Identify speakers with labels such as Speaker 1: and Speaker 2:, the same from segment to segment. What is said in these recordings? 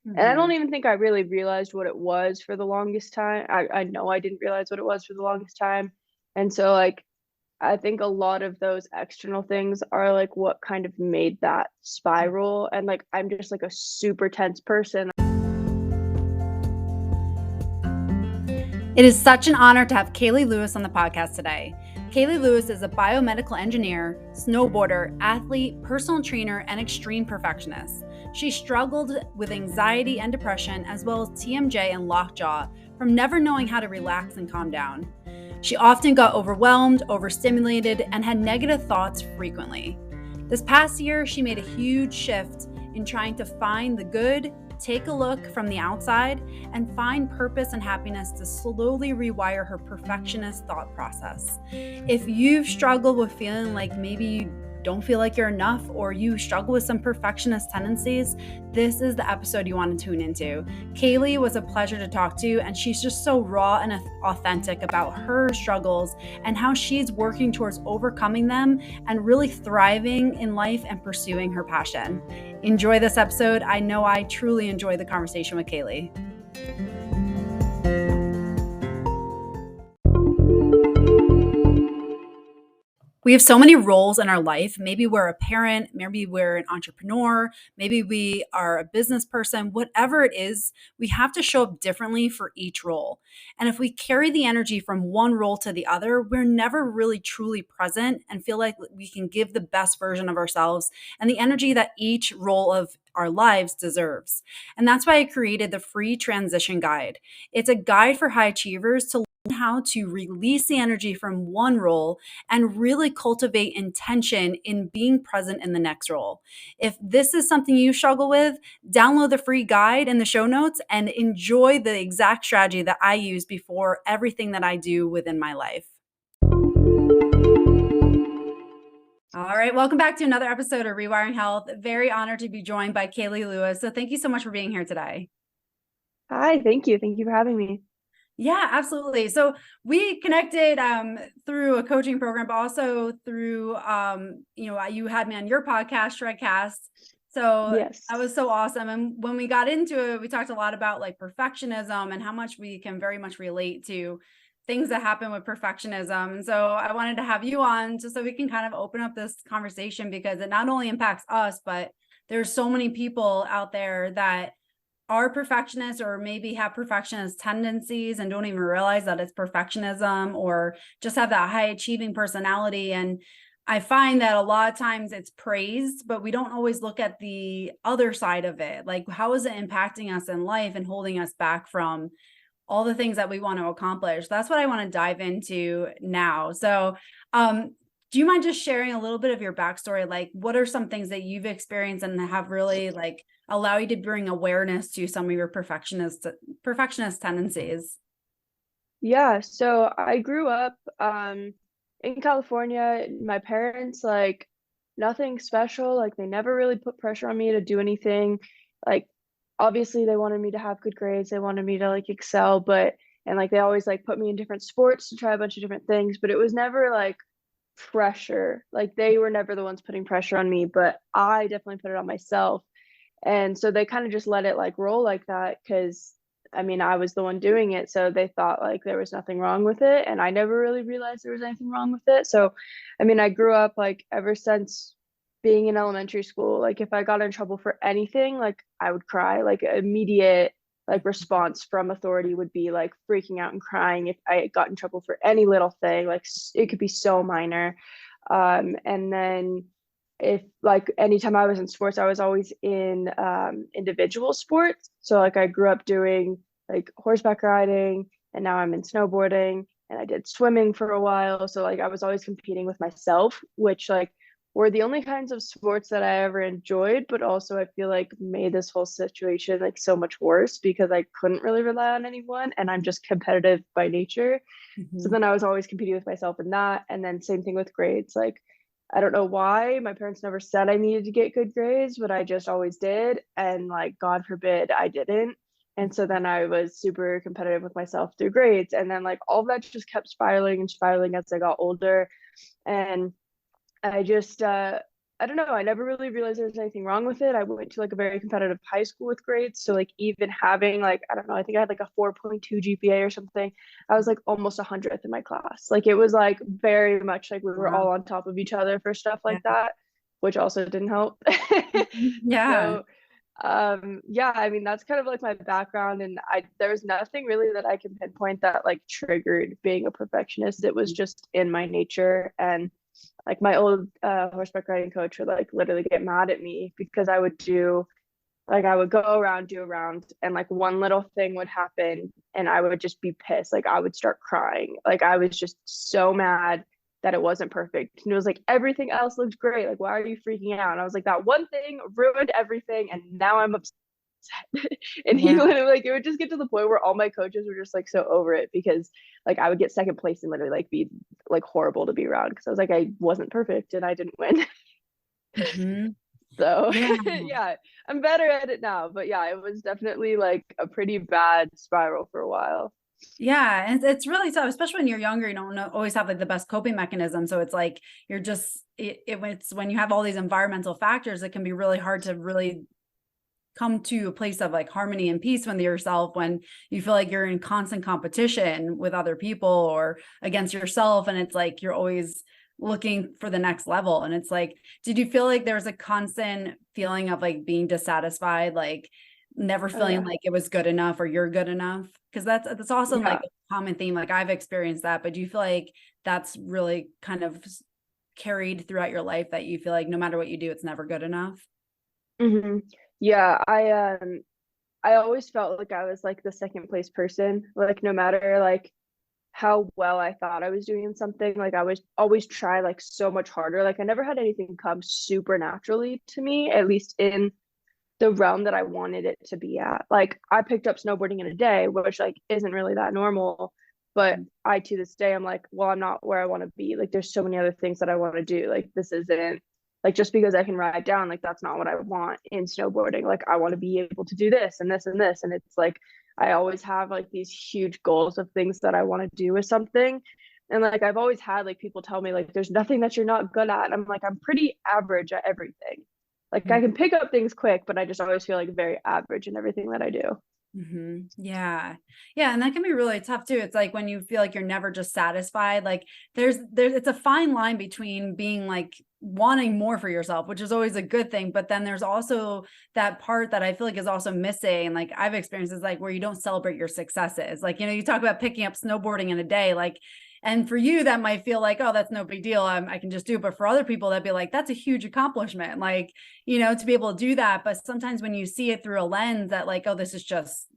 Speaker 1: And I don't
Speaker 2: Hmm.
Speaker 1: even think I really realized what it was for the longest time. I know I didn't realize what it was for the longest time. And so like I think a lot of those external things are like what kind of made that spiral. And like I'm just like a super tense person.
Speaker 2: It is such an honor to have Kailey Lewis on the podcast today. Kailey Lewis is a biomedical engineer, snowboarder, athlete, personal trainer, and extreme perfectionist. She struggled with anxiety and depression, as well as TMJ and lockjaw, from never knowing how to relax and calm down. She often got overwhelmed, overstimulated, and had negative thoughts frequently. This past year, she made a huge shift in trying to find the good, take a look from the outside, and find purpose and happiness to slowly rewire her perfectionist thought process. If you've struggled with feeling like maybe you don't feel like you're enough or you struggle with some perfectionist tendencies, this is the episode you want to tune into. Kailey was a pleasure to talk to, and she's just so raw and authentic about her struggles and how she's working towards overcoming them and really thriving in life and pursuing her passion. Enjoy this episode. I know I truly enjoyed the conversation with Kailey. We have so many roles in our life. Maybe we're a parent, maybe we're an entrepreneur, maybe we are a business person, whatever it is, we have to show up differently for each role. And if we carry the energy from one role to the other, we're never really truly present and feel like we can give the best version of ourselves and the energy that each role of our lives deserves. And that's why I created the free transition guide. It's a guide for high achievers to learn how to release the energy from one role and really cultivate intention in being present in the next role. If this is something you struggle with, download the free guide in the show notes and enjoy the exact strategy that I use before everything that I do within my life. All right, welcome back to another episode of Rewiring Health. Very honored to be joined by Kailey Lewis. So thank you so much for being here today.
Speaker 1: Hi, thank you. Thank you for having me.
Speaker 2: Yeah, absolutely. So we connected through a coaching program, but also through, you had me on your podcast, Shredcast. So
Speaker 1: Yes.
Speaker 2: that was so awesome. And when we got into it, we talked a lot about like perfectionism and how much we can very much relate to things that happen with perfectionism. And so I wanted to have you on just so we can kind of open up this conversation because it not only impacts us, but there's so many people out there that are perfectionists or maybe have perfectionist tendencies and don't even realize that it's perfectionism or just have that high achieving personality. And I find that a lot of times it's praised, but we don't always look at the other side of it. Like, how is it impacting us in life and holding us back from all the things that we want to accomplish? That's what I want to dive into now. So, do you mind just sharing a little bit of your backstory? Like, what are some things that you've experienced and have really like allow you to bring awareness to some of your perfectionist tendencies?
Speaker 1: Yeah, so I grew up in California. My parents like nothing special, like they never really put pressure on me to do anything. Like obviously they wanted me to have good grades, they wanted me to like excel, but and like they always like put me in different sports to try a bunch of different things, but it was never like pressure. Like they were never the ones putting pressure on me, but I definitely put it on myself. And so they kind of just let it like roll like that because I mean, I was the one doing it. So they thought like there was nothing wrong with it. And I never really realized there was anything wrong with it. So, I mean, I grew up like ever since being in elementary school, like if I got in trouble for anything, like I would cry, like immediate like response from authority would be like freaking out and crying if I got in trouble for any little thing. Like it could be so minor. And then if like anytime I was in sports, I was always in individual sports. So like I grew up doing like horseback riding and now I'm in snowboarding and I did swimming for a while. So like I was always competing with myself, which like were the only kinds of sports that I ever enjoyed, but also I feel like made this whole situation like so much worse because I couldn't really rely on anyone and I'm just competitive by nature. So
Speaker 2: Mhm.
Speaker 1: then I was always competing with myself in that. And then same thing with grades. Like I don't know why my parents never said I needed to get good grades, but I just always did. And like, God forbid I didn't. And so then I was super competitive with myself through grades. And then like all of that just kept spiraling and spiraling as I got older. And I just, I don't know. I never really realized there was anything wrong with it. I went to like a very competitive high school with grades. So like even having like, I don't know, I think I had like a 4.2 GPA or something. I was like almost 100th in my class. Like it was like very much like we were
Speaker 2: Wow.
Speaker 1: all on top of each other for stuff
Speaker 2: Yeah.
Speaker 1: like that, which also didn't help.
Speaker 2: Mhm. Yeah.
Speaker 1: So yeah, I mean that's kind of like my background, and there's nothing really that I can pinpoint that like triggered being a perfectionist. It was just in my nature. And like my old horseback riding coach would like literally get mad at me because I would do like I would go around, do around, and like one little thing would happen and I would just be pissed. Like I would start crying. Like I was just so mad that it wasn't perfect. And it was like everything else looks great. Like why are you freaking out? And I was like, that one thing ruined everything and now I'm upset. And he
Speaker 2: Yeah.
Speaker 1: literally like it would just get to the point where all my coaches were just like so over it because like I would get second place and literally like be like horrible to be around because I was like I wasn't perfect and I didn't win.
Speaker 2: Hmm.
Speaker 1: So
Speaker 2: Yeah.
Speaker 1: yeah, I'm better at it now. But yeah, it was definitely like a pretty bad spiral for a while.
Speaker 2: Yeah, and it's really tough, especially when you're younger. You don't know, always have like the best coping mechanism. So it's like you're just it's when you have all these environmental factors, it can be really hard to really come to a place of like harmony and peace with yourself when you feel like you're in constant competition with other people or against yourself, and it's like you're always looking for the next level. And it's like, did you feel like there was a constant feeling of like being dissatisfied, like never
Speaker 1: Oh
Speaker 2: feeling
Speaker 1: yeah.
Speaker 2: like it was good enough or you're good enough? Because that's also like
Speaker 1: Yeah.
Speaker 2: a common theme. Like I've experienced that, but do you feel like that's really kind of carried throughout your life, that you feel like no matter what you do, it's never good enough?
Speaker 1: Hmm. Yeah, I always felt like I was like the second place person. Like no matter like how well I thought I was doing something, like I was always try like so much harder. Like I never had anything come super naturally to me, at least in the realm that I wanted it to be at. Like I picked up snowboarding in a day, which like isn't really that normal. But I to this day I'm like, well, I'm not where I want to be. Like there's so many other things that I want to do. Like this isn't like just because I can ride down, like that's not what I want in snowboarding. Like I want to be able to do this and this and this. And it's like I always have like these huge goals of things that I want to do with something. And like I've always had like people tell me like there's nothing that you're not good at. And I'm like, I'm pretty average at everything. Like I can pick up things quick, but I just always feel like very average in everything that I do.
Speaker 2: Yeah. Yeah. And that can be really tough too. It's like when you feel like you're never just satisfied, like it's a fine line between being like wanting more for yourself, which is always a good thing. But then there's also that part that I feel like is also missing. Like I've experienced is like where you don't celebrate your successes. Like, you talk about picking up snowboarding in a day, like, and for you, that might feel like, oh, that's no big deal. I can just do it. But for other people, that'd be like, that's a huge accomplishment. Like, to be able to do that. But sometimes when you see it through a lens that like, oh, this is just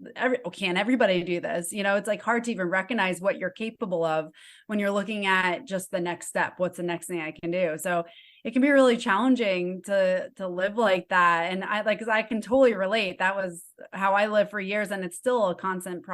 Speaker 2: can't everybody do this? It's like hard to even recognize what you're capable of when you're looking at just the next step. What's the next thing I can do? So it can be really challenging to live like that. And because I can totally relate. That was how I lived for years. And it's still a constant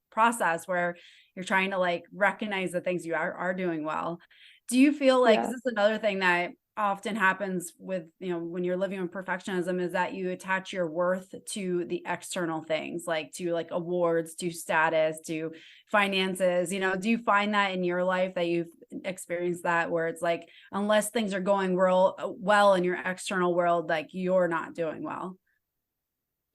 Speaker 2: process where you're trying to like recognize the things you are doing well. Do you feel like, 'cause
Speaker 1: Yeah.
Speaker 2: this is another thing that often happens with, when you're living with perfectionism, is that you attach your worth to the external things, like to like awards, to status, to finances. Do you find that in your life that you've experienced that, where it's like, unless things are going well in your external world, like you're not doing well?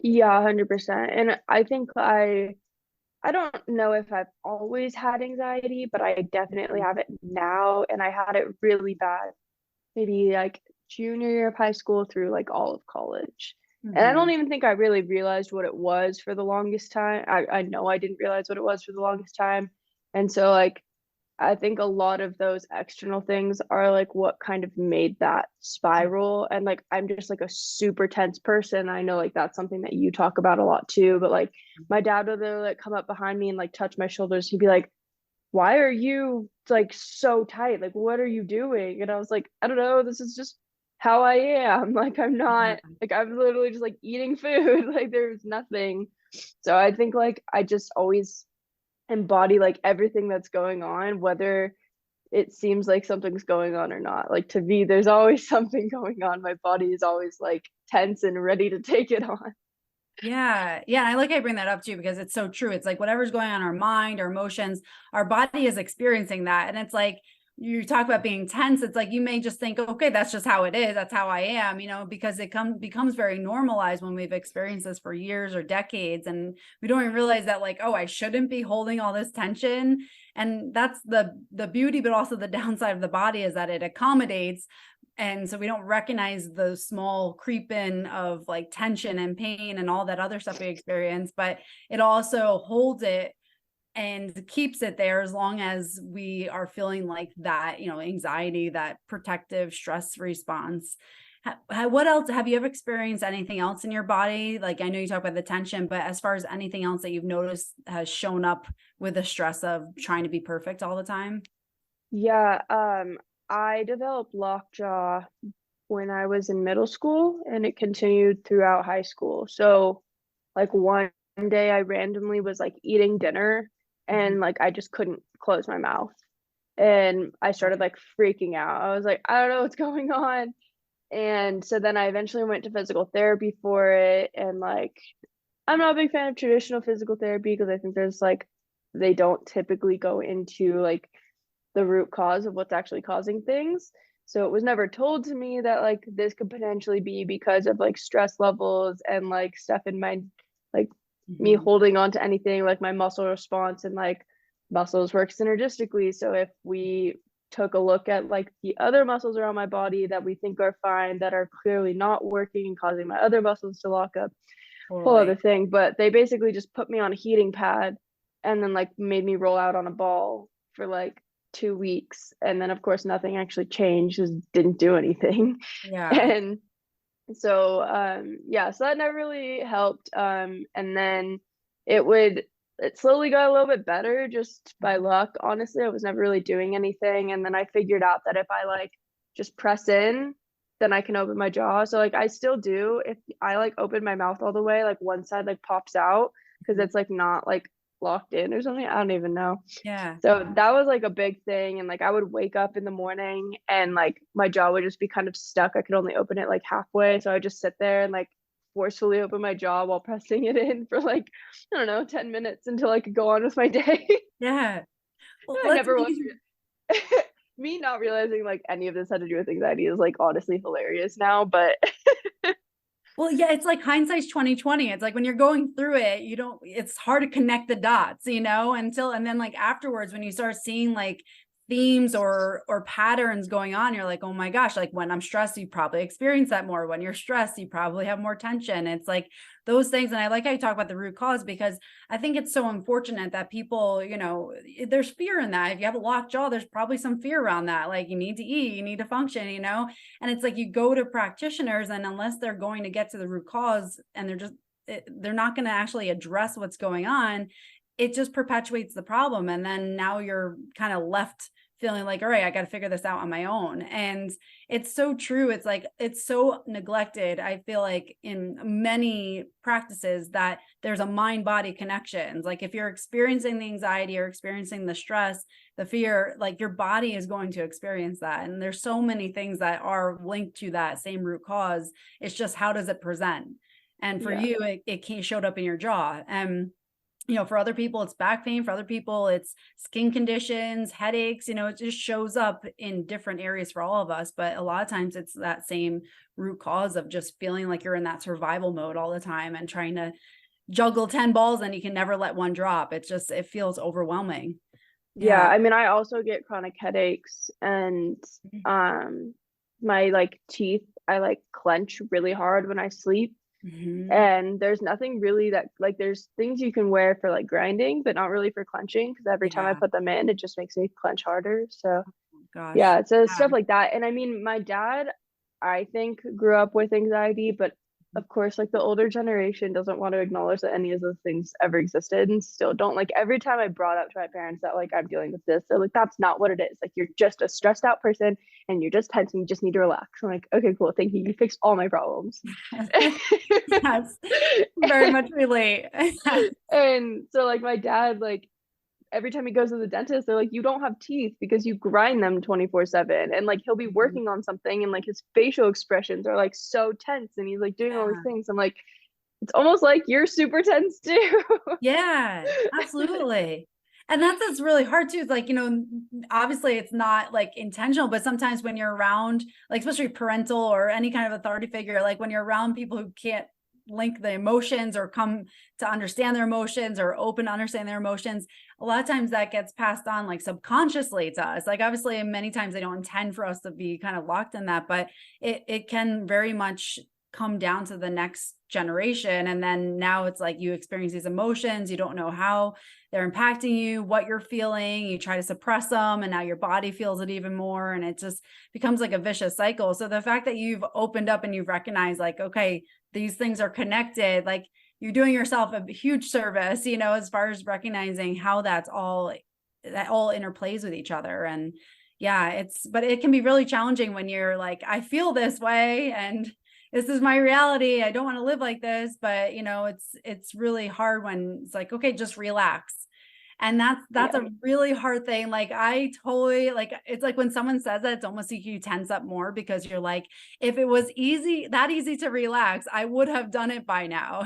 Speaker 1: Yeah, 100%. And I think I don't know if I've always had anxiety, but I definitely have it now. And I had it really bad, maybe like junior year of high school through like all of college. And I don't
Speaker 2: Mm-hmm.
Speaker 1: even think I really realized what it was for the longest time. I know I didn't realize what it was for the longest time. And so like I think a lot of those external things are like what kind of made that spiral. And like I'm just like a super tense person. I know like that's something that you talk about a lot too. But like my dad would literally like come up behind me and like touch my shoulders. He'd be like, why are you like so tight? Like what are you doing? And I was like, I don't know, this is just how I am. Like I'm not like I'm literally just like eating food. Like there's nothing. So I think like I just always embody like everything that's going on, whether it seems like something's going on or not. Like to me, there's always something going on. My body is always like tense and ready to take it on.
Speaker 2: Yeah. Yeah. And I like I bring that up too, because it's so true. It's like whatever's going on in our mind, our emotions, our body is experiencing that. And it's like you talk about being tense, it's like you may just think, okay, that's just how it is. That's how I am, because it becomes very normalized when we've experienced this for years or decades. And we don't even realize that, like, oh, I shouldn't be holding all this tension. And that's the beauty, but also the downside of the body is that it accommodates. And so we don't recognize the small creep in of like tension and pain and all that other stuff we experience, but it also holds it and keeps it there as long as we are feeling like that, anxiety, that protective stress response. What else have you ever experienced? Anything else in your body? Like, I know you talk about the tension, but as far as anything else that you've noticed has shown up with the stress of trying to be perfect all the time?
Speaker 1: Yeah, I developed lockjaw when I was in middle school, and it continued throughout high school. So like one day I randomly was like eating dinner,
Speaker 2: Mhm.
Speaker 1: and like I just couldn't close my mouth. And I started like freaking out. I was like, I don't know what's going on. And so then I eventually went to physical therapy for it. And like, I'm not a big fan of traditional physical therapy because I think there's like, they don't typically go into like the root cause of what's actually causing things. So it was never told to me that like this could potentially be because of like stress levels and like stuff in my, like, me
Speaker 2: Mhm.
Speaker 1: holding on to anything, like my muscle response, and like muscles work synergistically. So if we took a look at like the other muscles around my body that we think are fine, that are clearly not working and causing my other muscles to lock up, whole other
Speaker 2: Totally.
Speaker 1: thing. But they basically just put me on a heating pad and then like made me roll out on a ball for like 2 weeks. And then of course nothing actually changed, just didn't do anything.
Speaker 2: Yeah.
Speaker 1: And so yeah, so that never really helped. And then it would it slowly got a little bit better just by luck. Honestly, I was never really doing anything. And then I figured out that if I like just press in, then I can open my jaw. So like I still do. If I like open my mouth all the way, like one side like pops out because
Speaker 2: Mhm.
Speaker 1: it's like not like locked in or something. I don't even know.
Speaker 2: Yeah.
Speaker 1: So that was like a big thing. And like I would wake up in the morning and like my jaw would just be kind of stuck. I could only open it like halfway. So I just sit there and like forcefully open my jaw while pressing it in for like, I don't know, 10 minutes until I could go on with my day.
Speaker 2: Yeah. Well,
Speaker 1: I
Speaker 2: let's
Speaker 1: never was.
Speaker 2: use
Speaker 1: Me not realizing like any of this had to do with anxiety is like honestly hilarious now, but
Speaker 2: Well, yeah, it's like hindsight's 2020. It's like when you're going through it, you don't, it's hard to connect the dots, and then like afterwards, when you start seeing like themes or patterns going on, you're like, oh my gosh, like when I'm stressed, you probably experience that more. When you're stressed, you probably have more tension. It's like those things. And I like how you talk about the root cause, because I think it's so unfortunate that people, there's fear in that. If you have a locked jaw, there's probably some fear around that. Like you need to eat, you need to function, and it's like you go to practitioners, and unless they're going to get to the root cause and they're not going to actually address what's going on, it just perpetuates the problem. And then now you're kind of left feeling like, all right, I got to figure this out on my own. And it's so true. It's like, it's so neglected. I feel like in many practices that there's a mind body connections. Like if you're experiencing the anxiety or experiencing the stress, the fear, like your body is going to experience that. And there's so many things that are linked to that same root cause. It's just, how does it present? And for
Speaker 1: yeah.
Speaker 2: you, it showed up in your jaw. For other people, it's back pain. For other people, it's skin conditions, headaches, it just shows up in different areas for all of us. But a lot of times it's that same root cause of just feeling like you're in that survival mode all the time and trying to juggle 10 balls and you can never let one drop. It feels overwhelming.
Speaker 1: Yeah,
Speaker 2: Yeah.
Speaker 1: I mean, I also get chronic headaches and my like teeth, I like clench really hard when I sleep.
Speaker 2: Mhm.
Speaker 1: And there's nothing really that like there's things you can wear for like grinding, but not really for clenching because every time I
Speaker 2: Yeah.
Speaker 1: put them in, it just makes me clench harder. So
Speaker 2: Gosh.
Speaker 1: yeah, so
Speaker 2: Yeah.
Speaker 1: stuff like that. And I mean, my dad, I think, grew up with anxiety, but of course, like the older generation doesn't want to acknowledge that any of those things ever existed and still don't. Like every time I brought up to my parents that like I'm dealing with this, they're like, that's not what it is. Like you're just a stressed out person and you're just tense and you just need to relax. I'm like, okay, cool, thank you. You fixed all my problems.
Speaker 2: Yes. Very much relate.
Speaker 1: And so like my dad, like every time he goes to the dentist, they're like, you don't have teeth because you grind them 24/7. And like he'll be
Speaker 2: Mhm.
Speaker 1: working on something and like his facial expressions are like so tense and he's like doing all these
Speaker 2: Yeah.
Speaker 1: things. I'm like, it's almost like you're super tense too.
Speaker 2: Yeah, absolutely. And that's really hard too. It's like, obviously it's not like intentional, but sometimes when you're around, like especially parental or any kind of authority figure, like when you're around people who can't link the emotions or come to understand their emotions or open to understand their emotions, a lot of times that gets passed on like subconsciously to us. Like obviously many times they don't intend for us to be kind of locked in that, but it can very much come down to the next generation. And then now it's like you experience these emotions, you don't know how they're impacting you, what you're feeling, you try to suppress them, and now your body feels it even more. And it just becomes like a vicious cycle. So the fact that you've opened up and you've recognized like, okay, these things are connected, like you're doing yourself a huge service, as far as recognizing how that all interplays with each other. And yeah, but it can be really challenging when you're like, I feel this way and this is my reality. I don't want to live like this, but it's really hard when it's like, okay, just relax. And that's
Speaker 1: Yeah.
Speaker 2: a really hard thing. Like I totally like, it's like when someone says that, it's almost like you tense up more because you're like, if it was that easy to relax, I would have done it by now,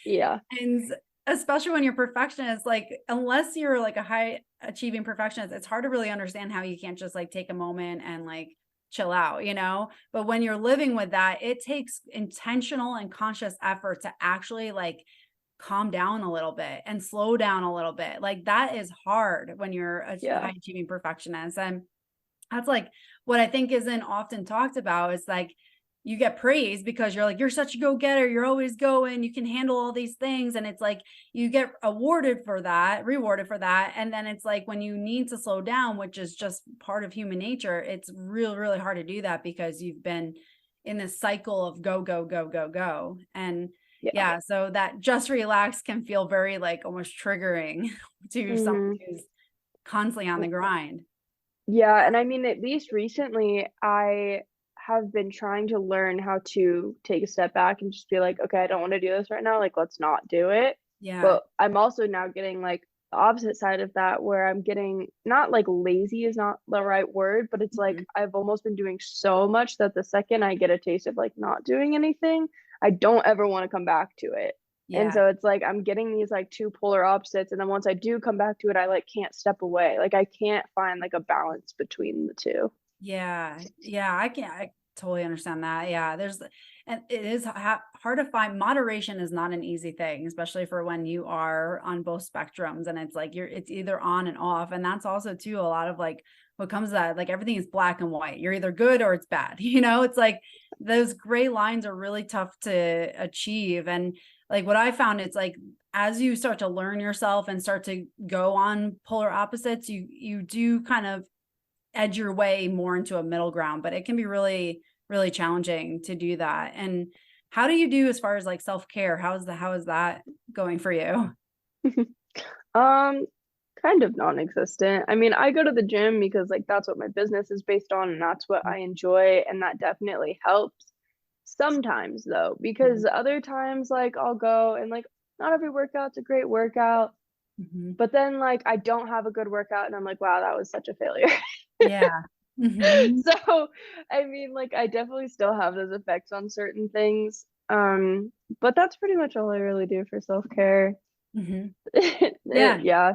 Speaker 1: Yeah.
Speaker 2: And especially when you're perfectionist, like unless you're like a high achieving perfectionist, it's hard to really understand how you can't just like take a moment and like chill out, but when you're living with that, it takes intentional and conscious effort to actually like calm down a little bit and slow down a little bit. Like that is hard when you're a
Speaker 1: Yeah.
Speaker 2: high achieving perfectionist. And that's like what I think isn't often talked about is like you get praised because you're like, you're such a go-getter, you're always going, you can handle all these things. And it's like you get rewarded for that. And then it's like when you need to slow down, which is just part of human nature, it's really, really hard to do that because you've been in this cycle of go, go, go, go, go. And
Speaker 1: Yeah.
Speaker 2: yeah, so that just relax can feel very like almost triggering to someone
Speaker 1: Hmm.
Speaker 2: who's constantly on the grind.
Speaker 1: Yeah, and I mean, at least recently, I have been trying to learn how to take a step back and just be like, okay, I don't want to do this right now. Like, let's not do it.
Speaker 2: Yeah.
Speaker 1: But I'm also now getting like the opposite side of that, where I'm getting not like lazy is not the right word, but it's like
Speaker 2: Mhm.
Speaker 1: I've almost been doing so much that the second I get a taste of like not doing anything, I don't ever want to come back to it. And
Speaker 2: Yeah.
Speaker 1: so it's like I'm getting these like two polar opposites. And then once I do come back to it, I like can't step away. Like I can't find like a balance between the two.
Speaker 2: Yeah. Yeah. I totally understand that. Yeah. And it is hard to find. Moderation is not an easy thing, especially for when you are on both spectrums and it's like it's either on and off. And that's also too, a lot of like what comes to that, like everything is black and white. You're either good or it's bad. It's like those gray lines are really tough to achieve. And like what I found, it's like, as you start to learn yourself and start to go on polar opposites, you do kind of edge your way more into a middle ground, but it can be really, really challenging to do that. And how do you do as far as like self-care? How is that going for you?
Speaker 1: Um, kind of non-existent. I mean, I go to the gym because like that's what my business is based on and that's what I enjoy and that definitely helps. Sometimes though, because other times like I'll go and like not every workout's a great workout,
Speaker 2: Mm-hmm.
Speaker 1: but then like I don't have a good workout and I'm like, wow, that was such a failure.
Speaker 2: Yeah. Mm-hmm.
Speaker 1: So, I mean, like I definitely still have those effects on certain things. But that's pretty much all I really do for self-care.
Speaker 2: Mm-hmm. Yeah.
Speaker 1: Yeah.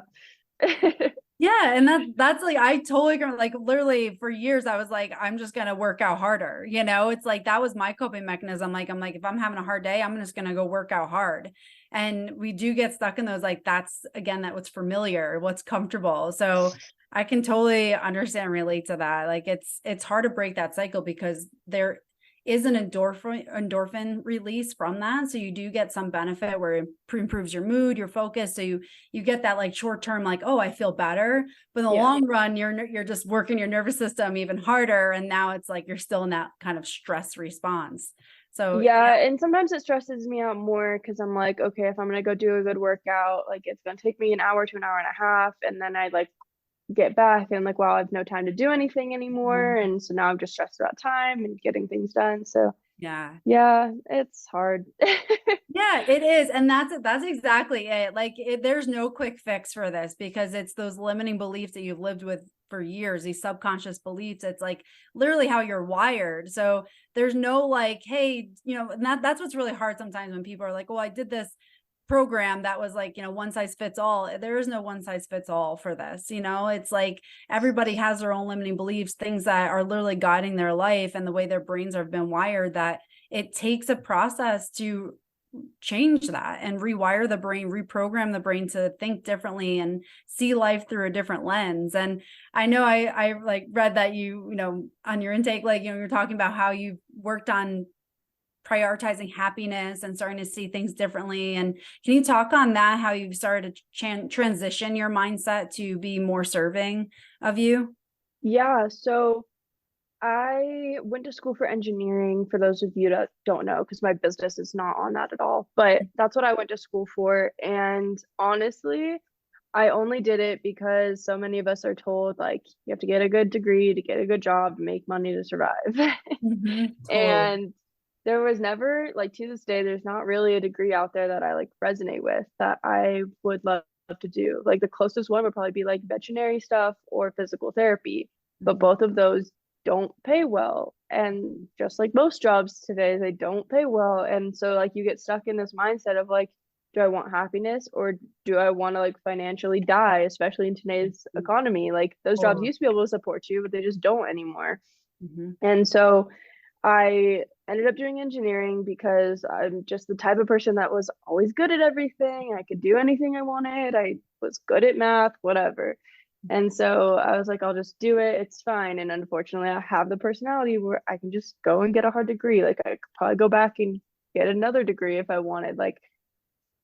Speaker 2: Yeah, and that's like I totally agree. Like literally for years I was like, I'm just gonna work out harder. It's like that was my coping mechanism. Like I'm like, if I'm having a hard day, I'm just gonna go work out hard. And we do get stuck in those, like that's again that what's familiar, what's comfortable. So I can totally understand and relate to that. Like it's hard to break that cycle because there is an endorphin release from that. So you do get some benefit where it improves your mood, your focus. So you get that like short term, like, oh, I feel better. But in the
Speaker 1: Yeah.
Speaker 2: long run, you're just working your nervous system even harder. And now it's like you're still in that kind of stress response. So
Speaker 1: Yeah, and sometimes it stresses me out more because I'm like, okay, if I'm gonna go do a good workout, like it's gonna take me an hour to an hour and a half, and then I like get back and like, wow, I have no time to do anything anymore.
Speaker 2: yeah.
Speaker 1: And so now I'm just stressed about time and getting things done. So
Speaker 2: Yeah.
Speaker 1: yeah, it's hard.
Speaker 2: Yeah, it is. And that's exactly it. Like there's no quick fix for this because it's those limiting beliefs that you've lived with for years, these subconscious beliefs. It's like literally how you're wired. So there's no like, hey, and that's what's really hard sometimes when people are like, oh, I did this program that was like, one size fits all. There is no one size fits all for this. It's like everybody has their own limiting beliefs, things that are literally guiding their life and the way their brains have been wired, that it takes a process to change that and rewire the brain, reprogram the brain to think differently and see life through a different lens. And I know I like read that on your intake, like, you're talking about how you worked on prioritizing happiness and starting to see things differently. And can you talk on that, how you've started to transition your mindset to be more serving of you?
Speaker 1: Yeah, so I went to school for engineering, for those of you that don't know, because my business is not on that at all. But that's what I went to school for. And honestly, I only did it because so many of us are told, like, you have to get a good degree to get a good job to make money to survive.
Speaker 2: Totally.
Speaker 1: And there was never, like, to this day, there's not really a degree out there that I like resonate with that I would love to do. Like, the closest one would probably be like veterinary stuff or physical therapy, but both of those don't pay well. And just like most jobs today, they don't pay well. And so, like, you get stuck in this mindset of like, do I want happiness or do I want to like financially die, especially in today's economy? Like, those jobs
Speaker 2: Totally.
Speaker 1: used to be able to support you, but they just don't anymore.
Speaker 2: Mhm.
Speaker 1: And so I ended up doing engineering because I'm just the type of person that was always good at everything. I could do anything I wanted. I was good at math, whatever. And so I was like, I'll just do it. It's fine. And unfortunately, I have the personality where I can just go and get a hard degree. Like, I could probably go back and get another degree if I wanted. Like,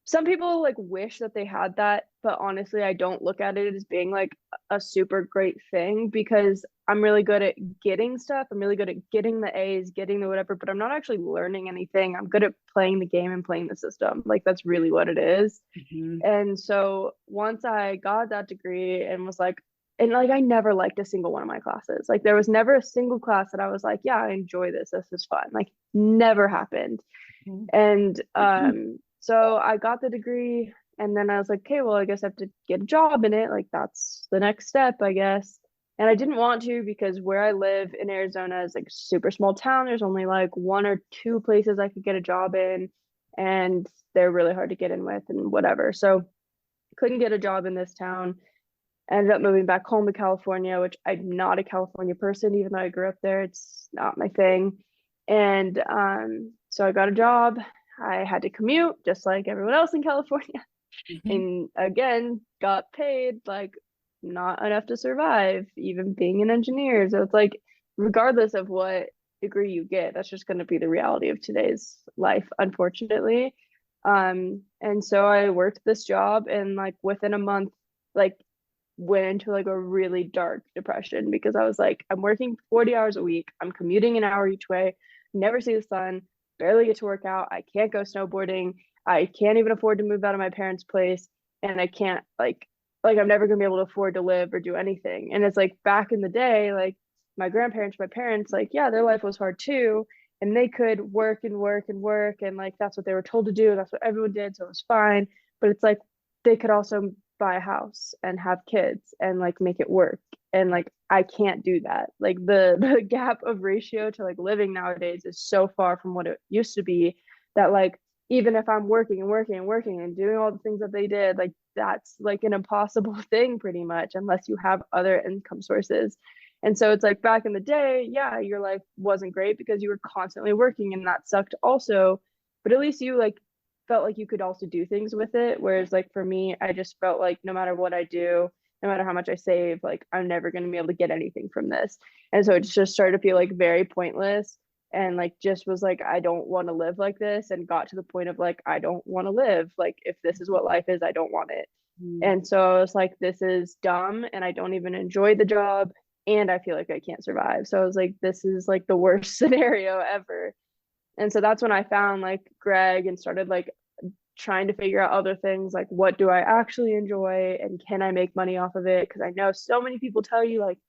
Speaker 1: some people like wish that they had that, but honestly, I don't look at it as being like a super great thing because I'm really good at getting stuff. I'm really good at getting the A's, getting the whatever, but I'm not actually learning anything. I'm good at playing the game and playing the system. Like, that's really what it is.
Speaker 2: Mhm.
Speaker 1: And so once I got that degree and was like, and like, I never liked a single one of my classes. Like, there was never a single class that I was like, yeah, I enjoy this. This is fun. Like, never happened.
Speaker 2: Mhm.
Speaker 1: And so I got the degree, and then I was like, okay, well, I guess I have to get a job in it. Like, that's the next step, I guess. And I didn't want to because where I live in Arizona is like super small town. There's only like one or two places I could get a job in, and they're really hard to get in with and whatever. So couldn't get a job in this town. Ended up moving back home to California, which I'm not a California person, even though I grew up there. It's not my thing. And so I got a job. I had to commute just like everyone else in California.
Speaker 2: Mhm.
Speaker 1: And again, got paid like not enough to survive, even being an engineer. So it's like, regardless of what degree you get, that's just going to be the reality of today's life, unfortunately. And so I worked this job, and like within a month, like went into like a really dark depression because I was like, I'm working 40 hours a week. I'm commuting an hour each way, never see the sun, barely get to work out. I can't go snowboarding. I can't even afford to move out of my parents' place. And I can't like I'm never gonna be able to afford to live or do anything. And it's like back in the day, like my grandparents, my parents, like, yeah, their life was hard too. And they could work and work and work. And like that's what they were told to do. That's what everyone did. So it was fine. But it's like they could also buy a house and have kids and like make it work. And like I can't do that. Like the gap of ratio to like living nowadays is so far from what it used to be that like even if I'm working and working and working and doing all the things that they did, like that's like an impossible thing pretty much unless you have other income sources. And so it's like back in the day, yeah, your life wasn't great because you were constantly working and that sucked also. But at least you like felt like you could also do things with it. Whereas like for me, I just felt like no matter what I do, no matter how much I save, like I'm never going to be able to get anything from this. And so it just started to feel like very pointless and like just was like I don't want to live like this and got to the point of like I don't want to live. Like if this is what life is, I don't want it.
Speaker 2: Mhm.
Speaker 1: And so I was like this is dumb and I don't even enjoy the job and I feel like I can't survive. So I was like this is like the worst scenario ever. And so that's when I found like Greg and started like trying to figure out other things like what do I actually enjoy and can I make money off of it? Because I know so many people tell you like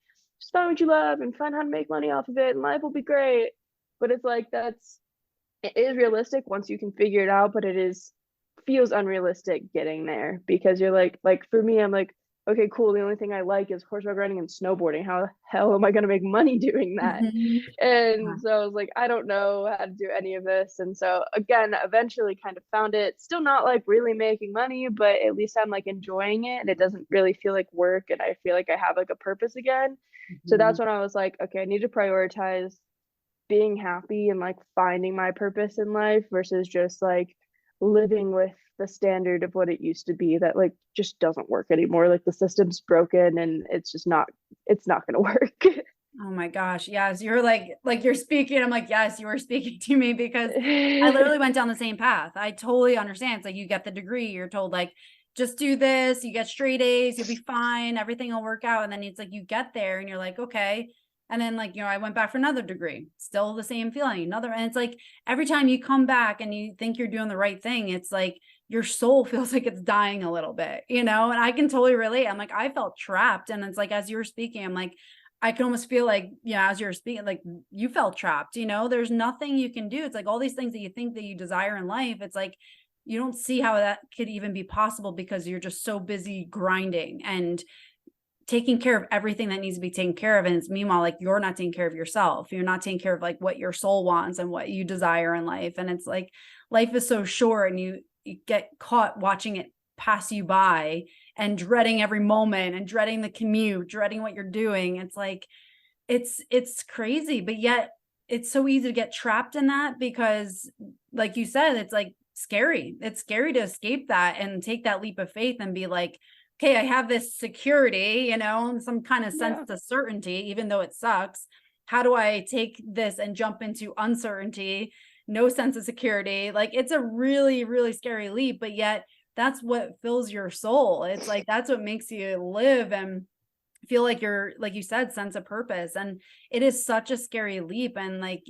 Speaker 1: just find what you love and find how to make money off of it and life will be great. But it's like it is realistic once you can figure it out, but it is feels unrealistic getting there because you're like for me, I'm like, okay, cool. The only thing I like is horseback riding and snowboarding. How the hell am I going to make money doing that?
Speaker 2: Mhm. Yeah.
Speaker 1: And so I was like, I don't know how to do any of this. And so again, eventually kind of found it. Still not like really making money, but at least I'm like enjoying it and it doesn't really feel like work. And I feel like I have like a purpose again. So that's
Speaker 2: Mhm.
Speaker 1: when I was like, okay, I need to prioritize being happy and like finding my purpose in life versus just like living with the standard of what it used to be that like just doesn't work anymore. Like the system's broken and it's not going to work.
Speaker 2: Oh my gosh. Yes. You're like you're speaking. I'm like, yes, you were speaking to me because I literally went down the same path. I totally understand. It's like you get the degree, you're told like, just do this, you get straight A's, you'll be fine, everything will work out. And then it's like you get there and you're like, okay. And then like, I went back for another degree, still the same feeling, another, and it's like every time you come back and you think you're doing the right thing, it's like your soul feels like it's dying a little bit, and I can totally relate. I'm like, I felt trapped. And it's like, as you were speaking, I'm like, I can almost feel like, as you're speaking, like you felt trapped, there's nothing you can do. It's like all these things that you think that you desire in life. It's like, you don't see how that could even be possible because you're just so busy grinding and taking care of everything that needs to be taken care of. And it's meanwhile, like you're not taking care of yourself. You're not taking care of like what your soul wants and what you desire in life. And it's like, life is so short and you get caught watching it pass you by and dreading every moment and dreading the commute, dreading what you're doing. It's like, it's crazy, but yet it's so easy to get trapped in that because like you said, it's like scary. It's scary to escape that and take that leap of faith and be like, okay, I have this security, and some kind of sense
Speaker 1: Yeah.
Speaker 2: of certainty, even though it sucks. How do I take this and jump into uncertainty? No sense of security. Like it's a really, really scary leap, but yet that's what fills your soul. It's like that's what makes you live and feel like you're, like you said, sense of purpose. And it is such a scary leap. And like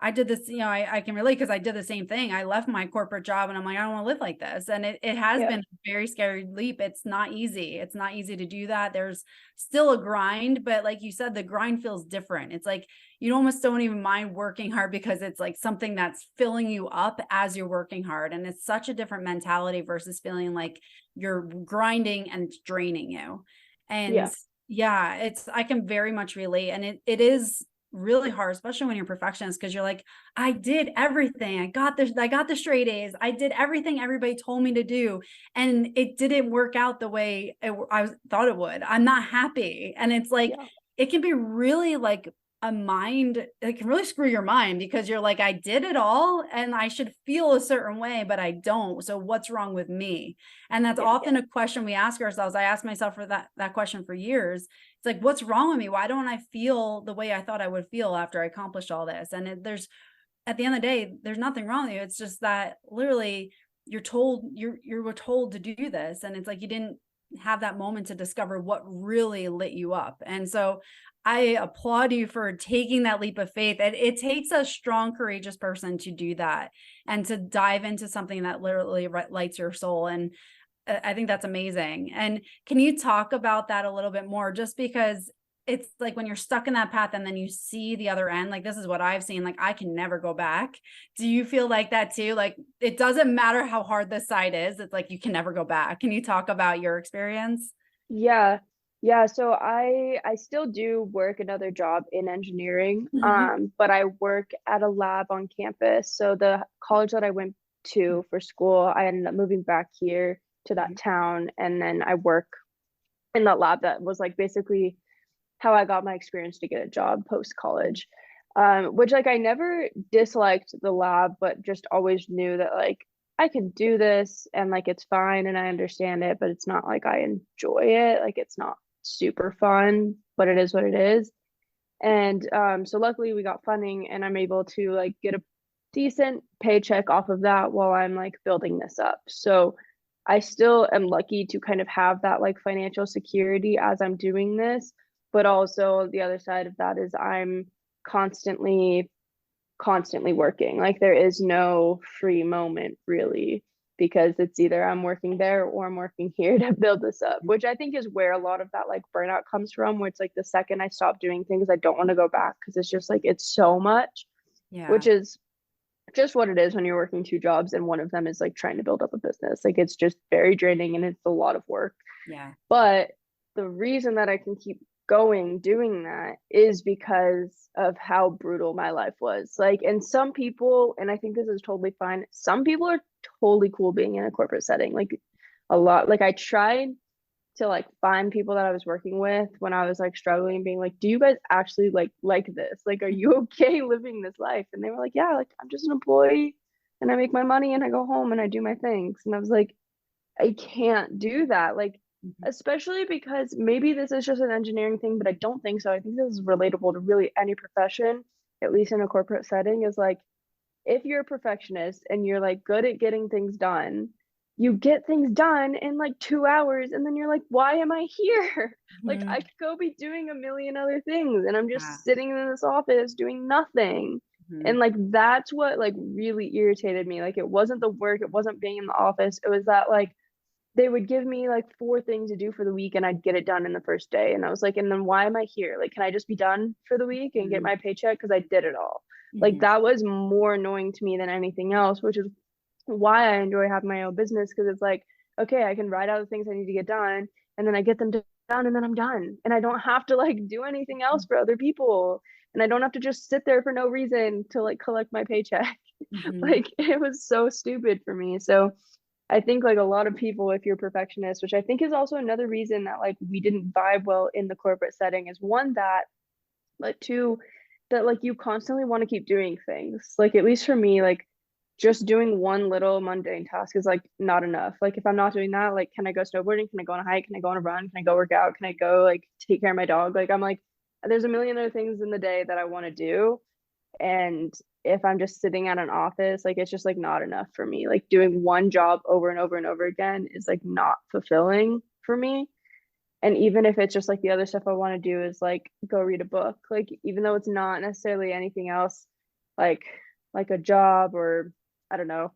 Speaker 2: I did this, I can relate because I did the same thing. I left my corporate job and I'm like, I don't want to live like this. And it has
Speaker 1: Yeah.
Speaker 2: been a very scary leap. It's not easy. It's not easy to do that. There's still a grind, but like you said, the grind feels different. It's like you almost don't even mind working hard because it's like something that's filling you up as you're working hard. And it's such a different mentality versus feeling like you're grinding and it's draining you. And
Speaker 1: Yeah.
Speaker 2: yeah, I can very much relate. And it is really hard, especially when you're a perfectionist, because you're like, I did everything. I got the straight A's. I did everything everybody told me to do. And it didn't work out the way I thought it would. I'm not happy. And it's like,
Speaker 1: Yeah.
Speaker 2: it can be really like it can really screw your mind because you're like, I did it all and I should feel a certain way, but I don't. So what's wrong with me? And that's
Speaker 1: Yeah.
Speaker 2: often a question we ask ourselves. I asked myself for that question for years. It's like, what's wrong with me? Why don't I feel the way I thought I would feel after I accomplished all this? And there's, at the end of the day, there's nothing wrong with you. It's just that literally you were told to do this. And it's like, you didn't have that moment to discover what really lit you up. And so I applaud you for taking that leap of faith. It takes a strong, courageous person to do that and to dive into something that literally lights your soul. And I think that's amazing. And can you talk about that a little bit more? Just because it's like when you're stuck in that path and then you see the other end, like this is what I've seen, like I can never go back. Do you feel like that too? Like it doesn't matter how hard this side is, it's like you can never go back. Can you talk about your experience?
Speaker 1: Yeah. Yeah, so I still do work another job in engineering,
Speaker 2: Mhm.
Speaker 1: but I work at a lab on campus. So the college that I went to for school, I ended up moving back here to that town, and then I work in that lab. That was like basically how I got my experience to get a job post college. Which like I never disliked the lab, but just always knew that like I can do this and like it's fine and I understand it, but it's not like I enjoy it. Like it's not super fun, but it is what it is. And so luckily we got funding and I'm able to like get a decent paycheck off of that while I'm like building this up. So I still am lucky to kind of have that like financial security as I'm doing this, but also the other side of that is I'm constantly constantly working. Like there is no free moment really because it's either I'm working there or I'm working here to build this up, which I think is where a lot of that like burnout comes from, where it's like the second I stop doing things, I don't want to go back because it's just like it's so much, which
Speaker 2: Yeah.
Speaker 1: is just what it is when you're working two jobs and one of them is like trying to build up a business. Like it's just very draining and it's a lot of work.
Speaker 2: Yeah.
Speaker 1: But the reason that I can keep going doing that is because of how brutal my life was. Like, and some people, and I think this is totally fine, some people are totally cool being in a corporate setting. Like a lot, like I tried to like find people that I was working with when I was like struggling, being like, do you guys actually like this? Like, are you okay living this life? And they were like, yeah, like I'm just an employee and I make my money and I go home and I do my things. And I was like, I can't do that. Like, especially because maybe this is just an engineering thing, but I don't think so. I think this is relatable to really any profession, at least in a corporate setting, is like if you're a perfectionist and you're like good at getting things done, you get things done in like 2 hours, and then you're like, why am I here? Like,
Speaker 2: Mhm.
Speaker 1: I could go be doing a million other things, and I'm
Speaker 2: Yeah.
Speaker 1: just sitting in this office doing nothing.
Speaker 2: Mhm.
Speaker 1: And like, that's what like really irritated me. Like, it wasn't the work, it wasn't being in the office. It was that like they would give me like 4 things to do for the week and I'd get it done in the first day. And I was like, and then why am I here? Like, can I just be done for the week and get
Speaker 2: Mhm.
Speaker 1: my paycheck? Because I did it all. Like,
Speaker 2: Mhm.
Speaker 1: that was more annoying to me than anything else, which is why I enjoy having my own business. Because it's like, okay, I can write out the things I need to get done and then I get them done and then I'm done. And I don't have to like do anything else for other people. And I don't have to just sit there for no reason to like collect my paycheck.
Speaker 2: Mhm.
Speaker 1: Like, it was so stupid for me. So, I think like a lot of people, if you're perfectionist, which I think is also another reason that like we didn't vibe well in the corporate setting, is one that, but two, that like you constantly want to keep doing things. Like at least for me, like just doing one little mundane task is like not enough. Like if I'm not doing that, like can I go snowboarding? Can I go on a hike? Can I go on a run? Can I go work out? Can I go like take care of my dog? Like I'm like, there's a million other things in the day that I want to do, and if I'm just sitting at an office, like it's just like not enough for me. Like doing one job over and over and over again is like not fulfilling for me. And even if it's just like the other stuff I want to do is like go read a book, like even though it's not necessarily anything else, like like a job or I don't know,